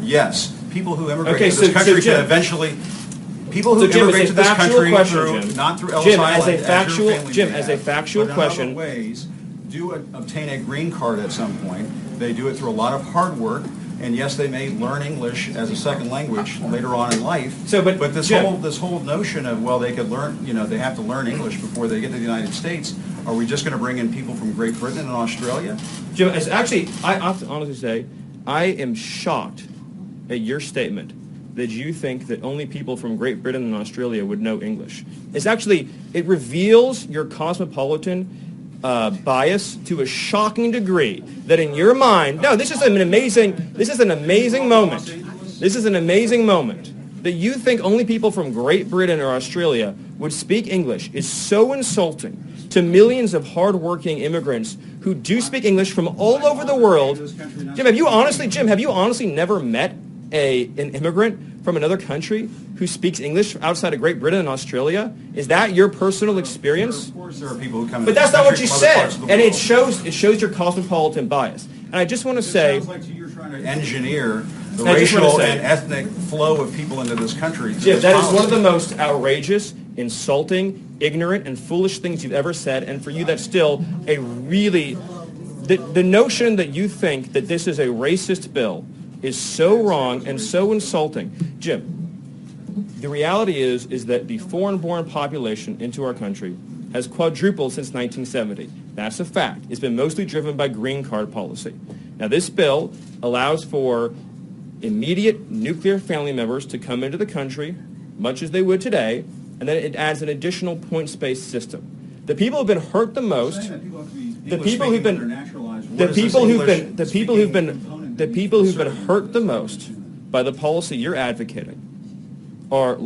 Yes, people who immigrate to this country can eventually. People who immigrate to this country not through Ellis Island, as a factual question, in other ways, do obtain a green card at some point. They do it through a lot of hard work, and yes, they may learn English as a second language later on in life. But this whole notion of, well, they could learn, they have to learn English before they get to the United States. Are we just going to bring in people from Great Britain and Australia? Jim, actually, I have to honestly say, I am shocked at your statement that you think that only people from Great Britain and Australia would know English. It reveals your cosmopolitan bias to a shocking degree that in your mind, no, this is an amazing moment. This is an amazing moment. That you think only people from Great Britain or Australia would speak English is so insulting to millions of hardworking immigrants who do speak English from all over the world. Jim, have you honestly never met an immigrant from another country who speaks English outside of Great Britain and Australia? Is that your personal experience? Of course, there are people who come. But that's not what you said, and it shows your cosmopolitan bias. And I just want to say, it sounds like you're trying to engineer the racial and ethnic flow of people into this country. Jim, that is one of the most outrageous, insulting, ignorant, and foolish things you've ever said. And for you, that's still a really the notion that you think that this is a racist bill is so wrong and so insulting. Jim, the reality is that the foreign-born population into our country has quadrupled since 1970. That's a fact. It's been mostly driven by green card policy. Now, this bill allows for immediate nuclear family members to come into the country, much as they would today, and then it adds an additional points-based system. The people who've been hurt the most, the people who've been hurt the most by the policy you're advocating are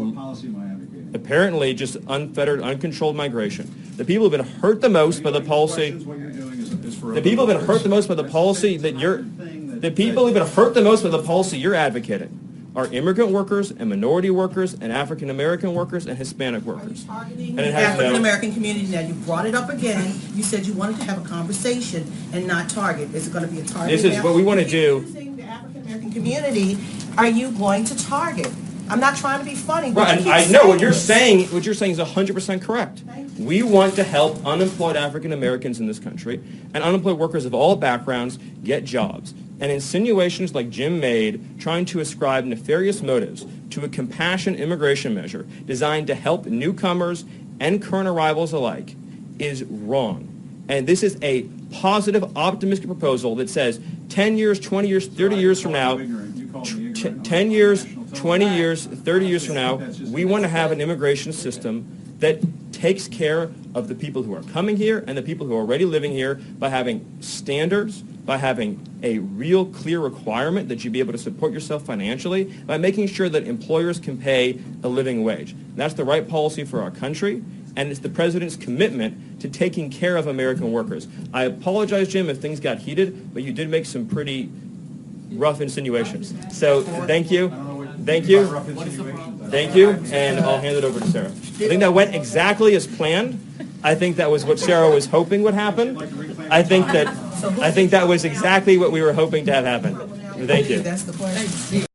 apparently just unfettered, uncontrolled migration. The people who've been hurt the most by the policy. The people who've been hurt the most by the policy that you're. The people who've been hurt the most by the policy you're advocating are immigrant workers and minority workers and African American workers and Hispanic workers. And it has African American community. Now you brought it up again. You said you wanted to have a conversation and not target. Is it going to be a target? This is what we want to do. The African American community. Are you going to target? I'm not trying to be funny. Right, I know what you're saying. What you're saying is 100% correct. We want to help unemployed African Americans in this country and unemployed workers of all backgrounds get jobs. And insinuations like Jim made, trying to ascribe nefarious motives to a compassionate immigration measure designed to help newcomers and current arrivals alike, is wrong. And this is a positive, optimistic proposal that says 10 years, 20 years, 30 years from now, 10 years, 20 years, 30 years from now, we want to have an immigration system that takes care of the people who are coming here and the people who are already living here by having standards, by having a real clear requirement that you be able to support yourself financially, by making sure that employers can pay a living wage. That's the right policy for our country, and it's the president's commitment to taking care of American workers. I apologize, Jim, if things got heated, but you did make some pretty rough insinuations. So thank you. Thank you. Thank you, and I'll hand it over to Sarah. I think that went exactly as planned. I think that was what Sarah was hoping would happen. I think that was exactly what we were hoping to have happen. Thank you.